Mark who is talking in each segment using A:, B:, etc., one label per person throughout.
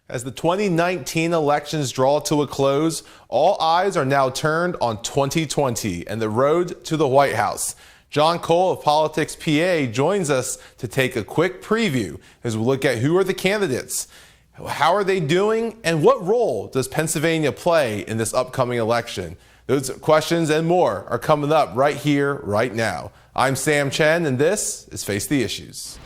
A: As the 2019 elections draw to a close, all eyes are now turned on 2020 and the road to the White House. John Cole of PoliticsPA joins us to take a quick preview as we look at who are the candidates, how are they doing, and what role does Pennsylvania play in this upcoming election. Those questions and more are coming up right here, right now. I'm Sam Chen, and this is Face the Issues.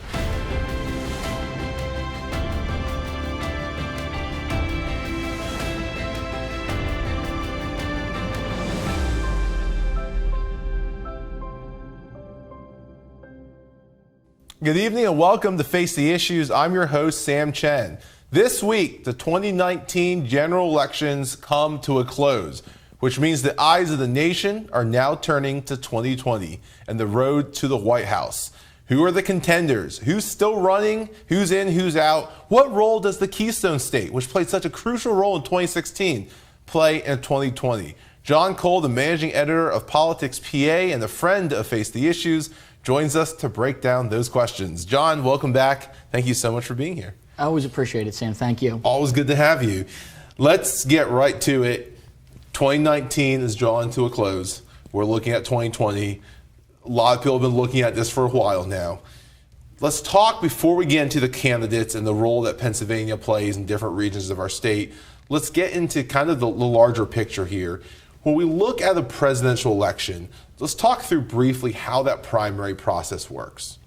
A: Good evening and welcome to Face the Issues. I'm your host, Sam Chen. This week, the 2019 general elections come to a close, which means the eyes of the nation are now turning to 2020 and the road to the White House. Who are the contenders? Who's still running? Who's in? Who's out? What role does the Keystone State, which played such a crucial role in 2016, play in 2020? John Cole, the managing editor of PoliticsPA and a friend of Face the Issues, joins us to break down those questions. John, welcome back. Thank you so much for being here.
B: I always appreciate it, Sam. Thank you.
A: Always good to have you. Let's get right to it. 2019 is drawing to a close. We're looking at 2020. A lot of people have been looking at this for a while now. Let's talk, before we get into the candidates and the role that Pennsylvania plays in different regions of our state, let's get into kind of the larger picture here. When we look at a presidential election, let's talk through briefly how that primary process works.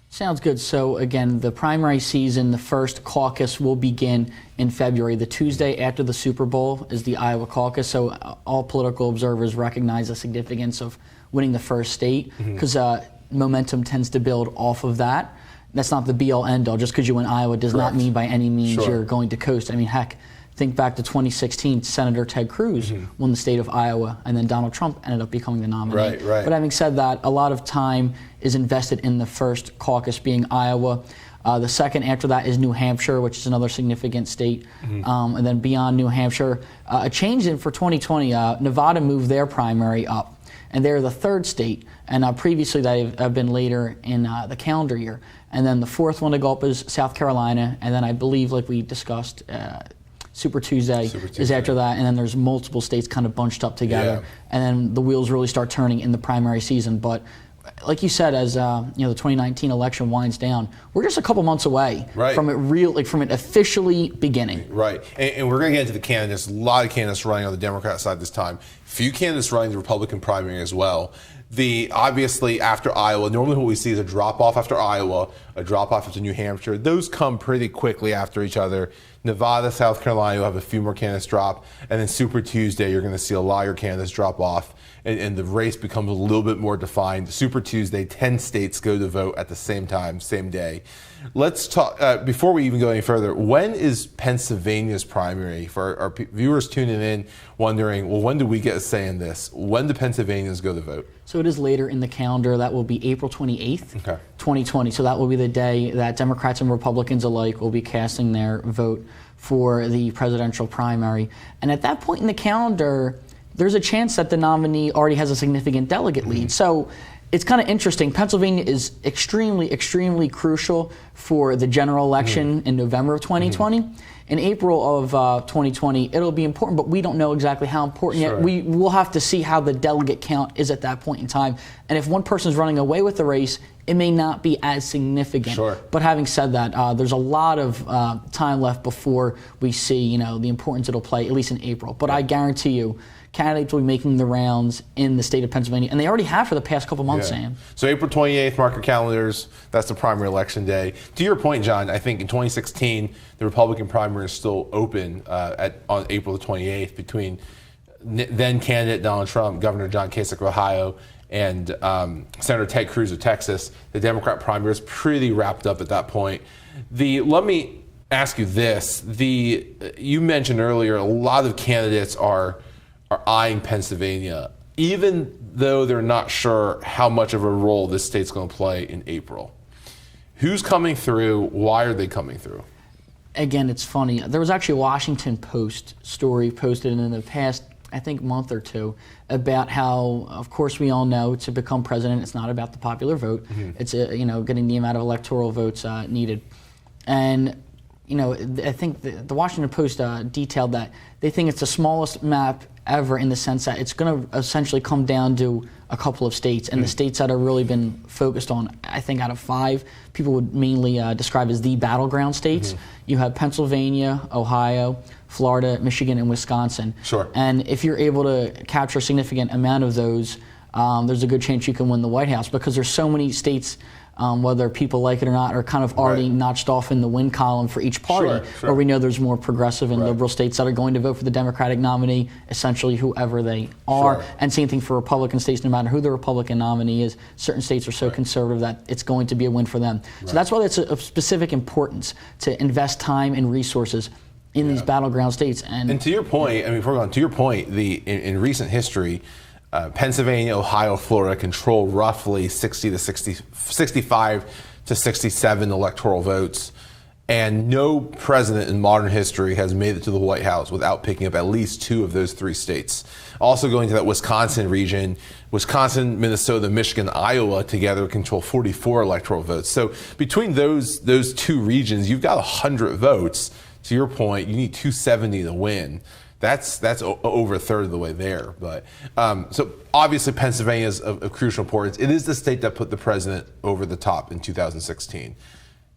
B: Sounds good. So again, the primary season, the first caucus will begin in February. The Tuesday after the Super Bowl is the Iowa caucus. So all political observers recognize the significance of winning the first state because momentum tends to build off of that. That's not the be-all, end-all. Just because you win Iowa does not mean by any means you're going to coast. I mean, heck, think back to 2016, Senator Ted Cruz won the state of Iowa, and then Donald Trump ended up becoming the nominee. But having said that, a lot of time is invested in the first caucus being Iowa. The second after that is New Hampshire, which is another significant state. And then beyond New Hampshire, a change in for 2020, Nevada moved their primary up, and they're the third state. And previously that have been later in the calendar year. And then the fourth one to go up is South Carolina, and then I believe, like we discussed, Super Tuesday is after that, and then there's multiple states kind of bunched up together, and then the wheels really start turning in the primary season. But like you said, as the 2019 election winds down, we're just a couple months away from it officially beginning. Right,
A: and we're going to get into the candidates. A lot of candidates running on the Democrat side this time. Few candidates running the Republican primary as well. Obviously after Iowa, normally what we see is a drop-off after Iowa, a drop-off after New Hampshire. Those come pretty quickly after each other. Nevada, South Carolina will have a few more candidates drop, and then Super Tuesday, you're going to see a lot of your candidates drop off, and the race becomes a little bit more defined. Super Tuesday, 10 states go to vote at the same time, same day. Let's talk, before we even go any further, when is Pennsylvania's primary? For our viewers tuning in, wondering, well, when do we get a say in this? When do Pennsylvanians go to vote?
B: So it is later in the calendar. That will be April 28th, 2020. So that will be the day that Democrats and Republicans alike will be casting their vote for the presidential primary. And at that point in the calendar, there's a chance that the nominee already has a significant delegate lead. So it's kind of interesting. Pennsylvania is extremely, extremely crucial for the general election in November of 2020. In April of 2020, it'll be important, but we don't know exactly how important yet. We will have to see how the delegate count is at that point in time. And if one person is running away with the race, it may not be as significant. But having said that, there's a lot of time left before we see, the importance it'll play, at least in April. But I guarantee you, candidates will be making the rounds in the state of Pennsylvania, and they already have for the past couple months, Sam.
A: So April 28th, mark your calendars. That's the primary election day. To your point, John, I think in 2016, the Republican primary is still open on April the 28th between then candidate Donald Trump, Governor John Kasich of Ohio, and Senator Ted Cruz of Texas. The Democrat primary is pretty wrapped up at that point. Let me ask you this. You mentioned earlier a lot of candidates are eyeing Pennsylvania, even though they're not sure how much of a role this state's going to play in April. Who's coming through? Why are they coming through?
B: Again, it's funny. There was actually a Washington Post story posted in the past, I think, month or two about how, of course, we all know to become president, it's not about the popular vote. It's getting the amount of electoral votes needed. And I think the Washington Post detailed that they think it's the smallest map ever in the sense that it's going to essentially come down to a couple of states, and the states that have really been focused on, I think out of 5, people would mainly describe as the battleground states. You have Pennsylvania, Ohio, Florida, Michigan, and Wisconsin.
A: Sure.
B: And if you're able to capture a significant amount of those, there's a good chance you can win the White House, because there's so many states, whether people like it or not, are kind of already notched off in the win column for each party, where we know there's more progressive and liberal states that are going to vote for the Democratic nominee, essentially whoever they are. And same thing for Republican states, no matter who the Republican nominee is. Certain states are so conservative that it's going to be a win for them. So that's why it's of specific importance to invest time and resources in these battleground states. And
A: to your point, in recent history, Pennsylvania, Ohio, Florida control roughly 65 to 67 electoral votes, and no president in modern history has made it to the White House without picking up at least 2 of those 3 states. Also going to that Wisconsin region, Wisconsin, Minnesota, Michigan, Iowa together control 44 electoral votes. So between those 2 regions, you've got 100 votes. To your point, you need 270 to win. That's over a third of the way there. But so obviously Pennsylvania is of crucial importance. It is the state that put the president over the top in 2016.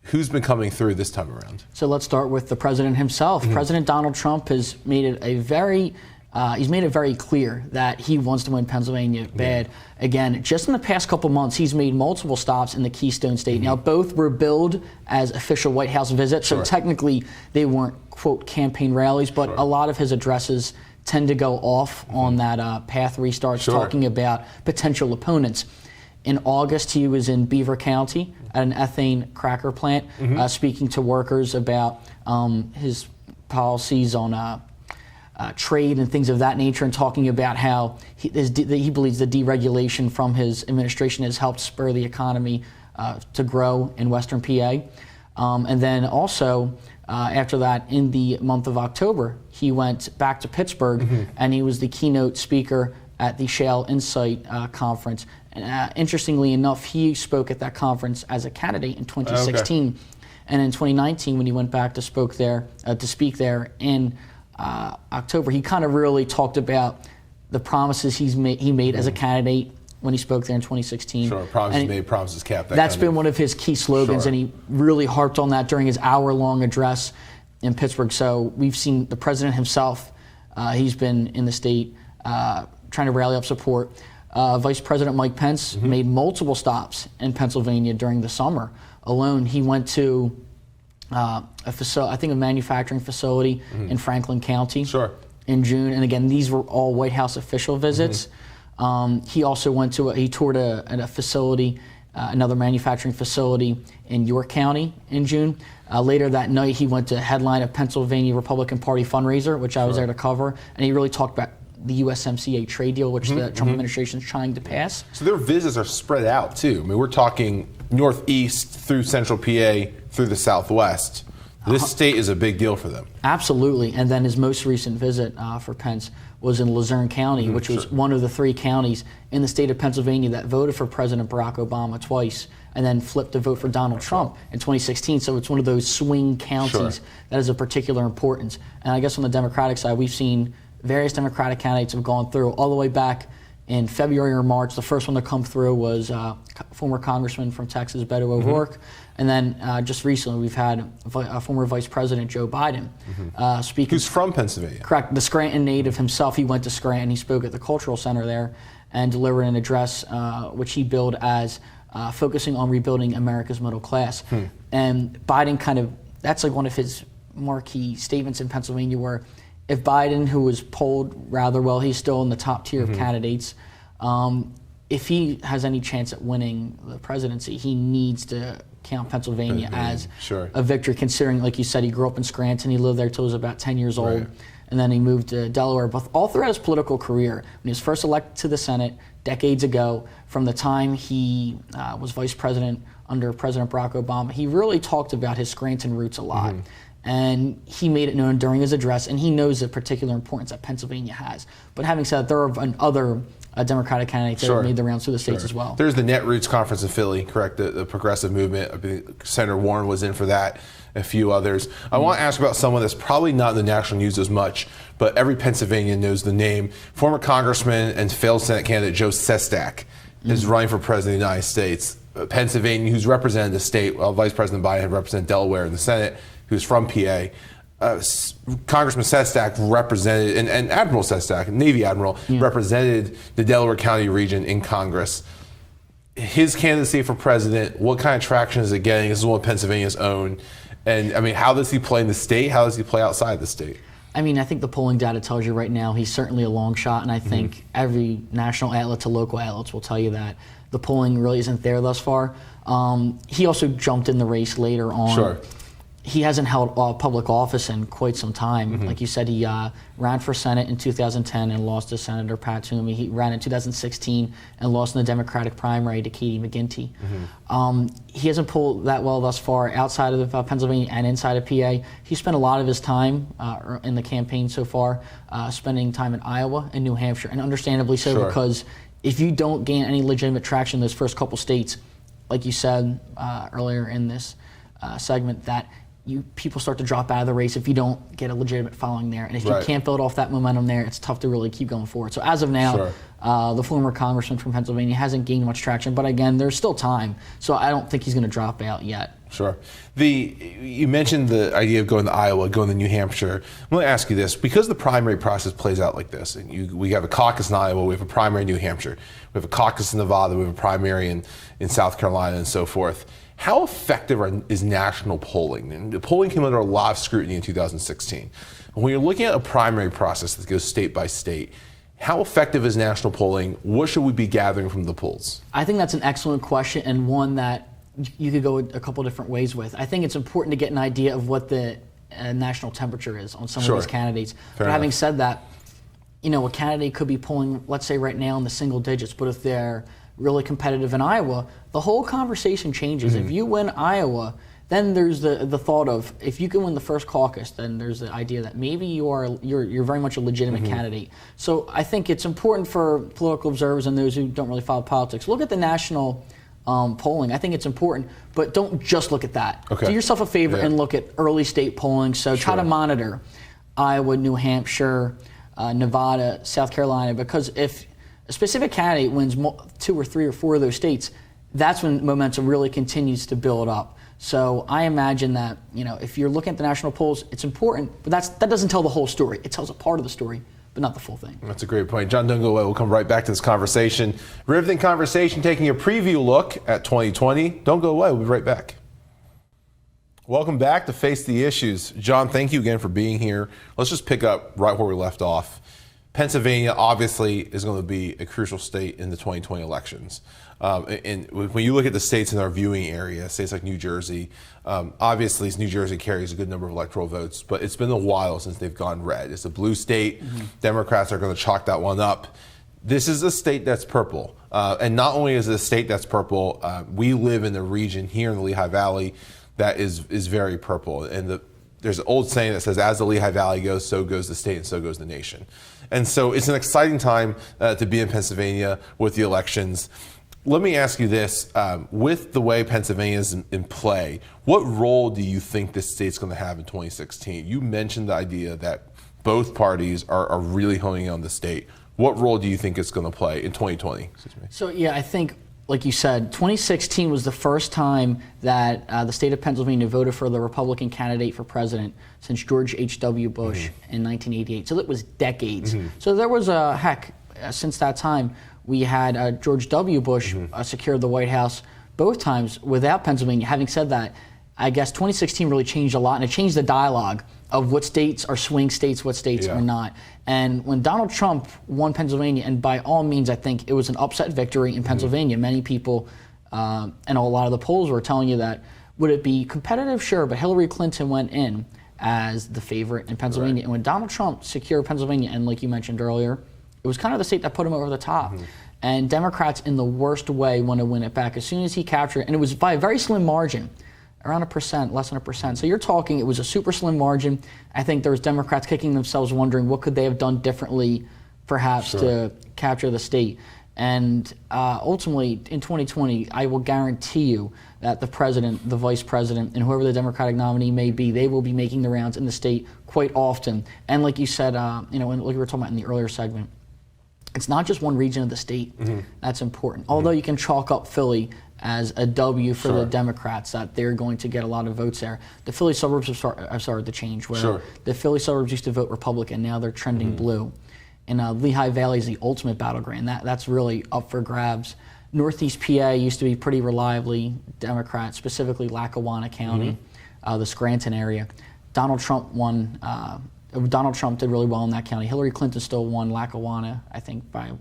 A: Who's been coming through this time around?
B: So let's start with the president himself. President Donald Trump has made it he's made it very clear that he wants to win Pennsylvania bad. Again, just in the past couple months, he's made multiple stops in the Keystone State. Now, both were billed as official White House visits, so technically they weren't, quote, campaign rallies, but a lot of his addresses tend to go off on that path where he starts talking about potential opponents. In August, he was in Beaver County at an ethane cracker plant, speaking to workers about his policies on trade and things of that nature, and talking about how he believes the deregulation from his administration has helped spur the economy to grow in Western PA. And then also, after that, in the month of October, he went back to Pittsburgh, and he was the keynote speaker at the Shale Insight Conference. And, interestingly enough, he spoke at that conference as a candidate in 2016. And in 2019, when he went back to speak there in October, he kind of really talked about the promises he made as a candidate when he spoke there in 2016.
A: Promises made, promises kept.
B: That's been one of his key slogans, and he really harped on that during his hour-long address in Pittsburgh. So we've seen the president himself, he's been in the state trying to rally up support. Vice President Mike Pence made multiple stops in Pennsylvania during the summer alone. He went to a manufacturing facility in Franklin County in June. And again, these were all White House official visits. He also he toured a facility, another manufacturing facility in York County in June. Later that night, he went to headline a Pennsylvania Republican Party fundraiser, which I was there to cover. And he really talked about the USMCA trade deal, which the Trump administration is trying to pass.
A: So their visits are spread out, too. I mean, we're talking northeast through central PA through the southwest. This state is a big deal for them.
B: Absolutely. And then his most recent visit for Pence was in Luzerne County, which was one of the 3 counties in the state of Pennsylvania that voted for President Barack Obama twice and then flipped to vote for Donald Trump in 2016. So it's one of those swing counties that is of particular importance. And I guess on the Democratic side, we've seen various Democratic candidates have gone through all the way back in February or March. The first one to come through was former Congressman from Texas, Beto O'Rourke. And then just recently, we've had former Vice President Joe Biden speaking.
A: Who's from Pennsylvania?
B: Correct. The Scranton native himself. He went to Scranton. He spoke at the Cultural Center there and delivered an address which he billed as focusing on rebuilding America's middle class. And Biden that's like one of his marquee statements in Pennsylvania, where if Biden, who was polled rather well, he's still in the top tier of candidates. If he has any chance at winning the presidency, he needs to count Pennsylvania as a victory, considering, like you said, he grew up in Scranton. He lived there till he was about 10 years old. And then he moved to Delaware. But all throughout his political career, when he was first elected to the Senate decades ago, from the time he was vice president under President Barack Obama, he really talked about his Scranton roots a lot. And he made it known during his address, and he knows the particular importance that Pennsylvania has. But having said that, there are other Democratic candidates that have made the rounds through the states as well.
A: There's the Netroots Conference in Philly, correct? The progressive movement. Senator Warren was in for that. a few others. I want to ask about someone that's probably not in the national news as much, but every Pennsylvanian knows the name. Former Congressman and failed Senate candidate Joe Sestak is running for President of the United States. Pennsylvania, who's represented the state, well, Vice President Biden had represented Delaware in the Senate, who's from PA. Congressman Sestak represented, and Admiral Sestak, Navy Admiral, represented the Delaware County region in Congress. His candidacy for president, what kind of traction is it getting? This is one of Pennsylvania's own. And I mean, how does he play in the state? How does he play outside the state?
B: I mean, I think the polling data tells you right now he's certainly a long shot, and I think every national outlet to local outlets will tell you that the polling really isn't there thus far. He also jumped in the race later on.
A: Sure.
B: He hasn't held public office in quite some time. Like you said, he ran for Senate in 2010 and lost to Senator Pat Toomey. He ran in 2016 and lost in the Democratic primary to Katie McGinty. He hasn't pulled that well thus far outside of Pennsylvania and inside of PA. He spent a lot of his time in the campaign so far spending time in Iowa and New Hampshire, and understandably so, because if you don't gain any legitimate traction in those first couple states, like you said earlier in this segment, that people start to drop out of the race if you don't get a legitimate following there. And if you can't build off that momentum there, it's tough to really keep going forward. So as of now, the former congressman from Pennsylvania hasn't gained much traction. But again, there's still time. So I don't think he's going to drop out yet.
A: Sure. You mentioned the idea of going to Iowa, going to New Hampshire. I'm going to ask you this. Because the primary process plays out like this, and we have a caucus in Iowa, we have a primary in New Hampshire, we have a caucus in Nevada, we have a primary in South Carolina, and so forth. How effective is national polling? And the polling came under a lot of scrutiny in 2016. When you're looking at a primary process that goes state by state, how effective is national polling? What should we be gathering from the polls?
B: I think that's an excellent question, and one that you could go a couple different ways with. I think it's important to get an idea of what the national temperature is on some of these candidates. But having said that, a candidate could be polling, let's say right now, in the single digits, but if they're really competitive in Iowa, the whole conversation changes. If you win Iowa, then there's the thought of, if you can win the first caucus, then there's the idea that maybe you're very much a legitimate candidate. So I think it's important for political observers and those who don't really follow politics, look at the national polling. I think it's important, but don't just look at that. Do yourself a favor and look at early state polling. So try to monitor Iowa, New Hampshire, Nevada, South Carolina, because if a specific candidate wins 2 or 3 or 4 of those states, that's when momentum really continues to build up. So I imagine that, if you're looking at the national polls, it's important, but that doesn't tell the whole story. It tells a part of the story, but not the full thing.
A: That's a great point. John, don't go away. We'll come right back to this conversation. Riveting conversation, taking a preview look at 2020. Don't go away. We'll be right back. Welcome back to Face the Issues. John, thank you again for being here. Let's just pick up right where we left off. Pennsylvania obviously is going to be a crucial state in the 2020 elections. And when you look at the states in our viewing area, states like New Jersey, obviously New Jersey carries a good number of electoral votes, but it's been a while since they've gone red. It's a blue state. Democrats are going to chalk that one up. This is a state that's purple. And not only is it a state that's purple, we live in a region here in the Lehigh Valley that is very purple. And there's an old saying that says, as the Lehigh Valley goes, so goes the state and so goes the nation. And so it's an exciting time to be in Pennsylvania with the elections. Let me ask you this, with the way Pennsylvania is in play, what role do you think this state's going to have in 2016? You mentioned the idea that both parties are really honing in on the state. What role do you think it's going to play in 2020?
B: So, I think, like you said, 2016 was the first time that the state of Pennsylvania voted for the Republican candidate for president since George H.W. Bush in 1988. So that was decades. So there was since that time, we had George W. Bush secure the White House both times without Pennsylvania. Having said that, I guess 2016 really changed a lot, and it changed the dialogue of what states are swing states, what states are not. And when Donald Trump won Pennsylvania, and by all means, I think it was an upset victory in Pennsylvania. Many people and a lot of the polls were telling you that, would it be competitive? Sure, but Hillary Clinton went in as the favorite in Pennsylvania. And when Donald Trump secured Pennsylvania, and like you mentioned earlier, it was kind of the state that put him over the top. And Democrats, in the worst way, want to win it back. As soon as he captured it, and it was by a very slim margin, around 1%, less than 1%. So you're talking, it was a super slim margin. I think there was Democrats kicking themselves wondering what could they have done differently, perhaps, to capture the state. And ultimately, in 2020, I will guarantee you that the president, the vice president, and whoever the Democratic nominee may be, they will be making the rounds in the state quite often. And like you said, like we were talking about in the earlier segment, it's not just one region of the state that's important. Although you can chalk up Philly as a W for the Democrats, that they're going to get a lot of votes there. The Philly suburbs have started to change, where the Philly suburbs used to vote Republican, now they're trending blue. And Lehigh Valley is the ultimate battleground. That's really up for grabs. Northeast PA used to be pretty reliably Democrat, specifically Lackawanna County, the Scranton area. Donald Trump won. Donald Trump did really well in that county. Hillary Clinton still won Lackawanna, I think, by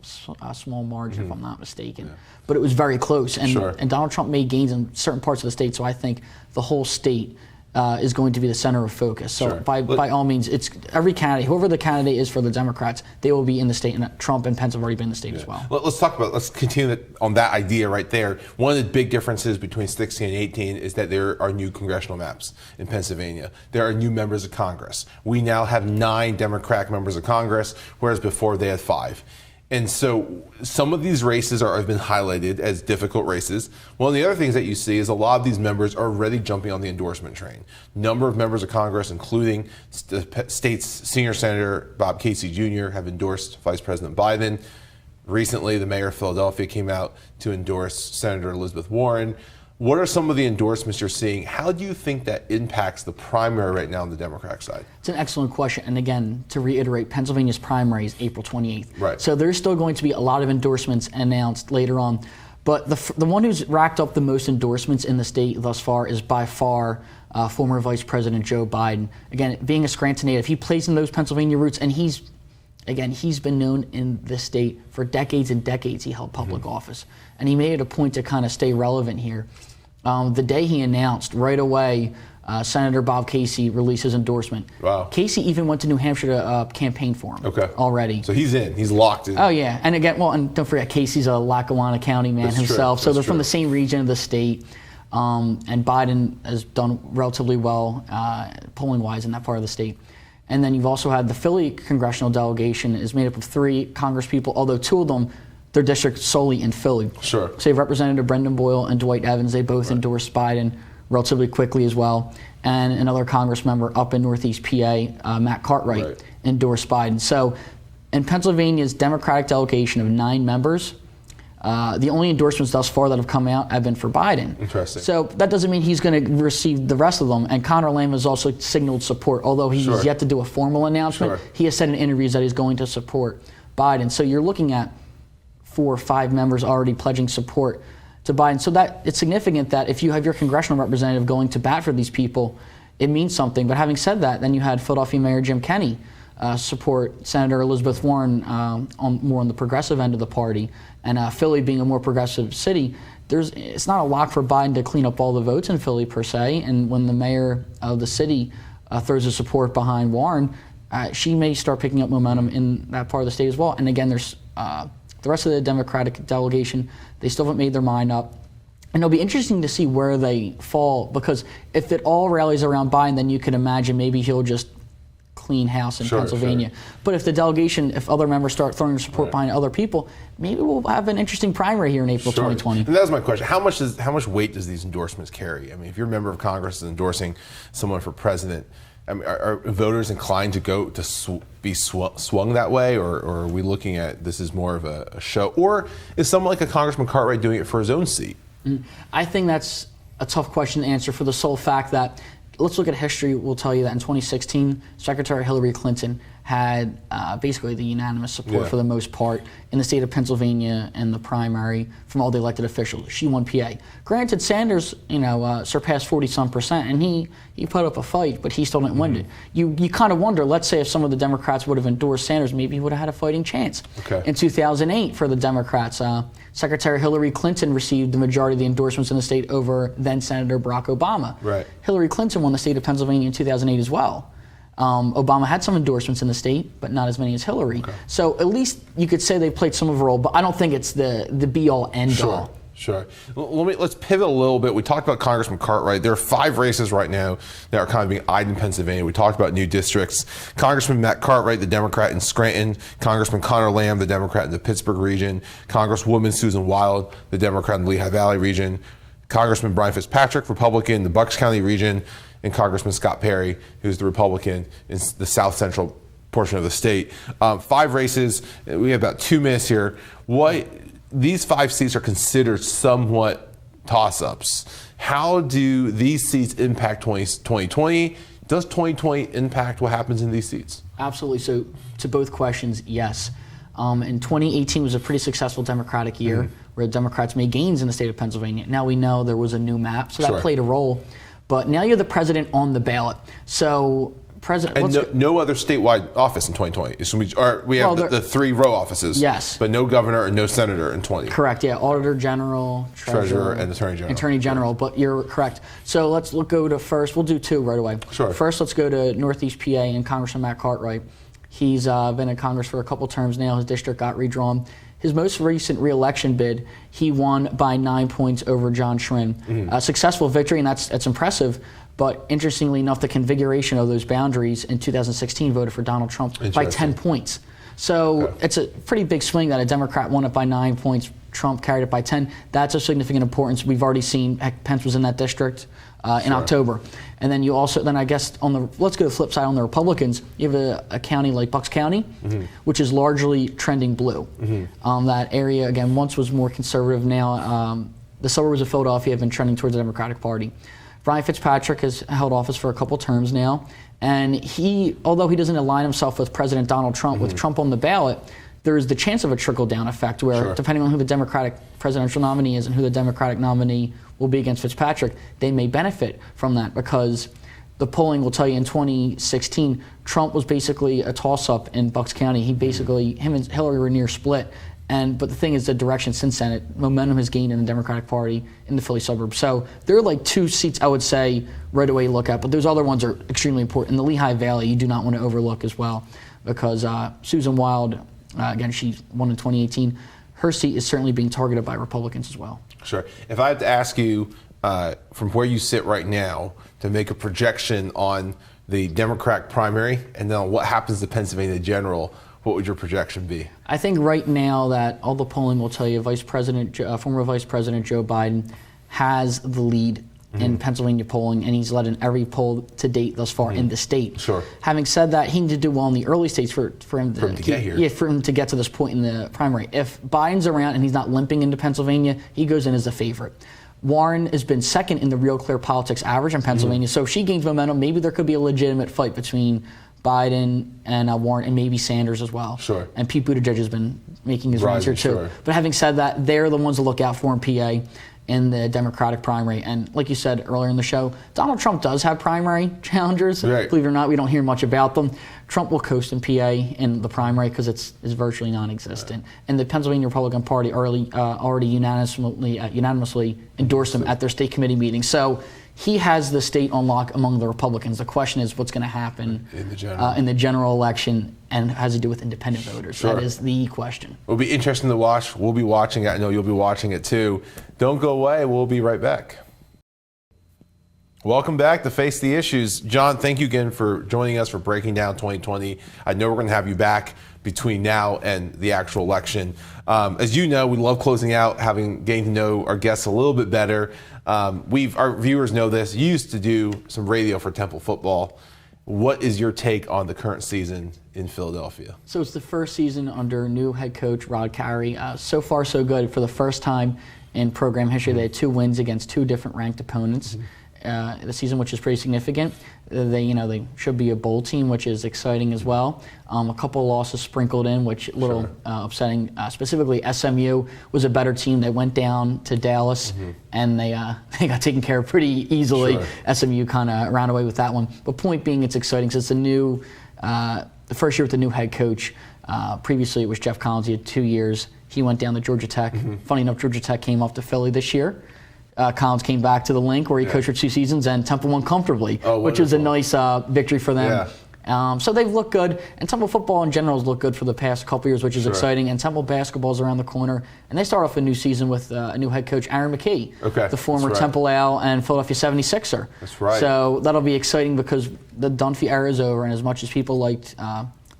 B: a small margin, if I'm not mistaken. But it was very close. And Donald Trump made gains in certain parts of the state, so I think the whole state is going to be the center of focus. So by all means, it's every candidate, whoever the candidate is for the Democrats, they will be in the state, and Trump and Pence have already been in the state as well.
A: Let's continue on that idea right there. One of the big differences between 16 and 18 is that there are new congressional maps in Pennsylvania. There are new members of Congress. We now have 9 Democratic members of Congress, whereas before they had 5. And so some of these races have been highlighted as difficult races. One of the other things that you see is a lot of these members are already jumping on the endorsement train. Number of members of Congress, including the state's senior senator Bob Casey Jr., have endorsed Vice President Biden. Recently, the mayor of Philadelphia came out to endorse Senator Elizabeth Warren. What are some of the endorsements you're seeing? How do you think that impacts the primary right now on the Democratic side?
B: It's an excellent question. And again, to reiterate, Pennsylvania's primary is April 28th.
A: Right.
B: So there's still going to be a lot of endorsements announced later on. But the one who's racked up the most endorsements in the state thus far is by far former Vice President Joe Biden. Again, being a Scranton native, he plays in those Pennsylvania roots, and he's been known in this state for decades and decades. He held public office, and he made it a point to kind of stay relevant here. The day he announced, right away, Senator Bob Casey released his endorsement.
A: Wow.
B: Casey even went to New Hampshire to campaign for him already.
A: So he's in. He's locked in.
B: Oh, yeah. And again, and don't forget, Casey's a Lackawanna County man himself. So they're from the same region of the state. And Biden has done relatively well polling-wise in that part of the state. And then you've also had the Philly congressional delegation is made up of 3 congresspeople, although 2 of them, their district solely in Philly.
A: Sure.
B: So you have Representative Brendan Boyle and Dwight Evans. They both endorsed Biden relatively quickly as well. And another Congress member up in Northeast PA, Matt Cartwright, endorsed Biden. So in Pennsylvania's Democratic delegation of 9 members, the only endorsements thus far that have come out have been for Biden.
A: Interesting.
B: So that doesn't mean he's going to receive the rest of them. And Conor Lamb has also signaled support. Although he's yet to do a formal announcement, he has said in interviews that he's going to support Biden. So you're looking at 4 or 5 members already pledging support to Biden. So that it's significant that if you have your congressional representative going to bat for these people, it means something. But having said that, then you had Philadelphia Mayor Jim Kenney support Senator Elizabeth Warren more on the progressive end of the party. And Philly being a more progressive city, it's not a lock for Biden to clean up all the votes in Philly per se. And when the mayor of the city throws his support behind Warren, she may start picking up momentum in that part of the state as well. And again, there's the rest of the Democratic delegation, they still haven't made their mind up. And it'll be interesting to see where they fall, because if it all rallies around Biden, then you can imagine maybe he'll just clean house in Pennsylvania. But if the delegation, if other members start throwing support behind other people, maybe we'll have an interesting primary here in April 2020.
A: And that was my question. How much weight does these endorsements carry? I mean, if you're a member of Congress endorsing someone for president, I mean, are voters inclined to go to be swung that way, or are we looking at this as more of a show? Or is someone like a Congressman Cartwright doing it for his own seat?
B: I think that's a tough question to answer for the sole fact that, let's look at history. We'll tell you that in 2016, Secretary Hillary Clinton had basically the unanimous support for the most part in the state of Pennsylvania in the primary from all the elected officials. She won PA. Granted, Sanders, surpassed 40-some%, and he put up a fight, but he still didn't win it. You kind of wonder, let's say if some of the Democrats would have endorsed Sanders, maybe he would have had a fighting chance. In 2008 for the Democrats, Secretary Hillary Clinton received the majority of the endorsements in the state over then Senator Barack Obama. Hillary Clinton won the state of Pennsylvania in 2008 as well. Obama had some endorsements in the state, but not as many as Hillary. So at least you could say they played some of a role, but I don't think it's the be-all, end-all
A: Sure. Let's pivot a little bit. We talked about Congressman Cartwright. There are 5 races right now that are kind of being eyed in Pennsylvania. We talked about new districts. Congressman Matt Cartwright, the Democrat in Scranton. Congressman Connor Lamb, the Democrat in the Pittsburgh region. Congresswoman Susan Wild, the Democrat in the Lehigh Valley region. Congressman Brian Fitzpatrick, Republican in the Bucks County region. And Congressman Scott Perry, who's the Republican in the South Central portion of the state. 5 races. We have about 2 minutes here. These 5 seats are considered somewhat toss-ups. How do these seats impact 2020? Does 2020 impact what happens in these seats?
B: Absolutely. So to both questions, yes. And 2018 was a pretty successful Democratic year where Democrats made gains in the state of Pennsylvania. Now we know there was a new map, so that played a role. But now you're the president on the ballot. So
A: no other statewide office in 2020. We have the 3 row offices.
B: Yes.
A: But no governor and no senator in 20.
B: Correct, yeah. Auditor General, Treasurer,
A: and Attorney General.
B: Attorney General, but you're correct. So let's go to first. We'll do 2 right away.
A: Sure.
B: First, let's go to Northeast PA and Congressman Matt Cartwright. He's been in Congress for a couple terms now. His district got redrawn. His most recent re-election bid, he won by 9 points over John Schrin. A successful victory, and that's impressive. But interestingly enough, the configuration of those boundaries in 2016 voted for Donald Trump by 10 points. So it's a pretty big swing that a Democrat won it by 9 points. Trump carried it by 10. That's of significant importance. We've already seen Pence was in that district in October. And then I guess let's go to the flip side on the Republicans. You have a county like Bucks County, which is largely trending blue. That area, again, once was more conservative. Now the suburbs of Philadelphia have been trending towards the Democratic Party. Brian Fitzpatrick has held office for a couple terms now, and although he doesn't align himself with President Donald Trump, with Trump on the ballot, there is the chance of a trickle-down effect where, depending on who the Democratic presidential nominee is and who the Democratic nominee will be against Fitzpatrick, they may benefit from that, because the polling will tell you in 2016, Trump was basically a toss-up in Bucks County. Him and Hillary were near split. But the thing is, the direction since then, momentum has gained in the Democratic Party in the Philly suburbs. So there are like 2 seats I would say right away look at, but those other ones are extremely important. In the Lehigh Valley, you do not want to overlook as well, because Susan Wild, again, she won in 2018. Her seat is certainly being targeted by Republicans as well.
A: Sure. If I had to ask you from where you sit right now to make a projection on the Democratic primary and then on what happens to Pennsylvania in general, what would your projection be?
B: I think right now that all the polling will tell you former Vice President Joe Biden has the lead in Pennsylvania polling, and he's led in every poll to date thus far in the state.
A: Sure.
B: Having said that, he needed to do well in the early states for him to get here. Yeah, for him to get to this point in the primary. If Biden's around and he's not limping into Pennsylvania, he goes in as a favorite. Warren has been second in the Real Clear Politics average in Pennsylvania, so if she gains momentum, maybe there could be a legitimate fight between Biden and Warren, and maybe Sanders as well.
A: Sure.
B: And Pete Buttigieg has been making his rounds here too.
A: Sure.
B: But having said that, they're the ones to look out for in PA in the Democratic primary. And like you said earlier in the show, Donald Trump does have primary challengers.
A: Right.
B: Believe it or not, we don't hear much about them. Trump will coast in PA in the primary because it's virtually non-existent. Right. And the Pennsylvania Republican Party already unanimously endorsed him at their state committee meeting. So he has the state on lock among the Republicans. The question is what's going to happen in the general election, and has to do with independent voters. Sure. That is the question.
A: It'll be interesting to watch. We'll be watching it. I know you'll be watching it too. Don't go away. We'll be right back. Welcome back to Face the Issues. John, thank you again for joining us, for breaking down 2020. I know we're going to have you back between now and the actual election. As you know, we love closing out, getting to know our guests a little bit better. Our viewers know this. You used to do some radio for Temple football. What is your take on the current season in Philadelphia? So
B: it's the first season under new head coach Rod Carey. So far, so good. For the first time in program history, they had 2 wins against 2 different ranked opponents. The season, which is pretty significant. They should be a bowl team, which is exciting as well. A couple of losses sprinkled in, which a little upsetting. Specifically, SMU was a better team. They went down to Dallas, and they got taken care of pretty easily. Sure. SMU kind of ran away with that one. But point being, it's exciting since the first year with the new head coach. Previously, it was Jeff Collins. He had 2 years. He went down to Georgia Tech. Funny enough, Georgia Tech came off to Philly this year. Collins came back to the Link, where he coached for 2 seasons, and Temple won comfortably, which was a nice victory for them. So they've looked good, and Temple football in general has looked good for the past couple years, which is exciting. And Temple basketball's around the corner, and they start off a new season with a new head coach, Aaron McKee, the former Temple Owl and Philadelphia 76er.
A: That's right.
B: So that'll be exciting because the Dunphy era is over, and as much as people liked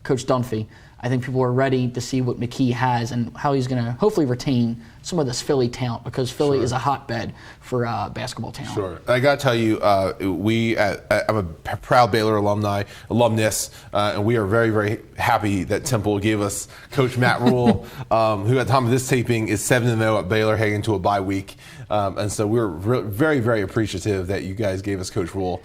B: Coach Dunphy, I think people are ready to see what McKee has and how he's going to hopefully retain some of this Philly talent, because Philly is a hotbed for basketball talent.
A: Sure. I got to tell you, I'm a proud Baylor alumnus, and we are very, very happy that Temple gave us Coach Matt Rule, who at the time of this taping is 7-0 at Baylor, heading into a bye week. And so we're very, very appreciative that you guys gave us Coach Rule.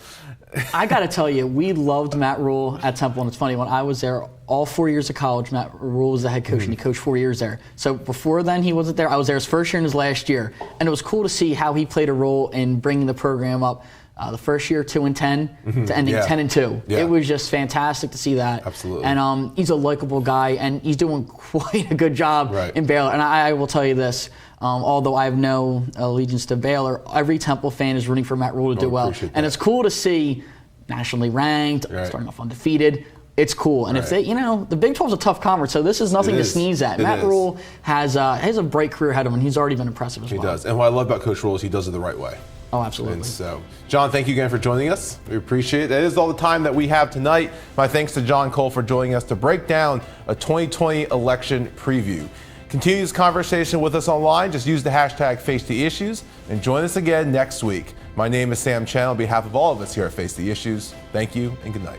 B: I got to tell you, we loved Matt Rule at Temple, and it's funny, when I was there all 4 years of college, Matt Rule was the head coach, and he coached 4 years there. So before then, he wasn't there. I was there his first year and his last year, and it was cool to see how he played a role in bringing the program up. The first year 2-10 to ending 10-2.
A: Yeah.
B: It was just fantastic to see that.
A: Absolutely.
B: And he's a likable guy, and he's doing quite a good job in Baylor. And I will tell you this, although I have no allegiance to Baylor, every Temple fan is rooting for Matt Rule to do well. And it's cool to see nationally ranked, starting off undefeated. It's cool. And if they, the Big 12 is a tough conference, so this is nothing to sneeze at. Matt Rule has a bright career ahead of him, and he's already been impressive as well.
A: He does. And what I love about Coach Rule is he does it the right way.
B: Oh, absolutely.
A: And so, John, thank you again for joining us. We appreciate it. That is all the time that we have tonight. My thanks to John Cole for joining us to break down a 2020 election preview. Continue this conversation with us online. Just use the hashtag #FaceTheIssues and join us again next week. My name is Sam Chen. On behalf of all of us here at Face the Issues, thank you and good night.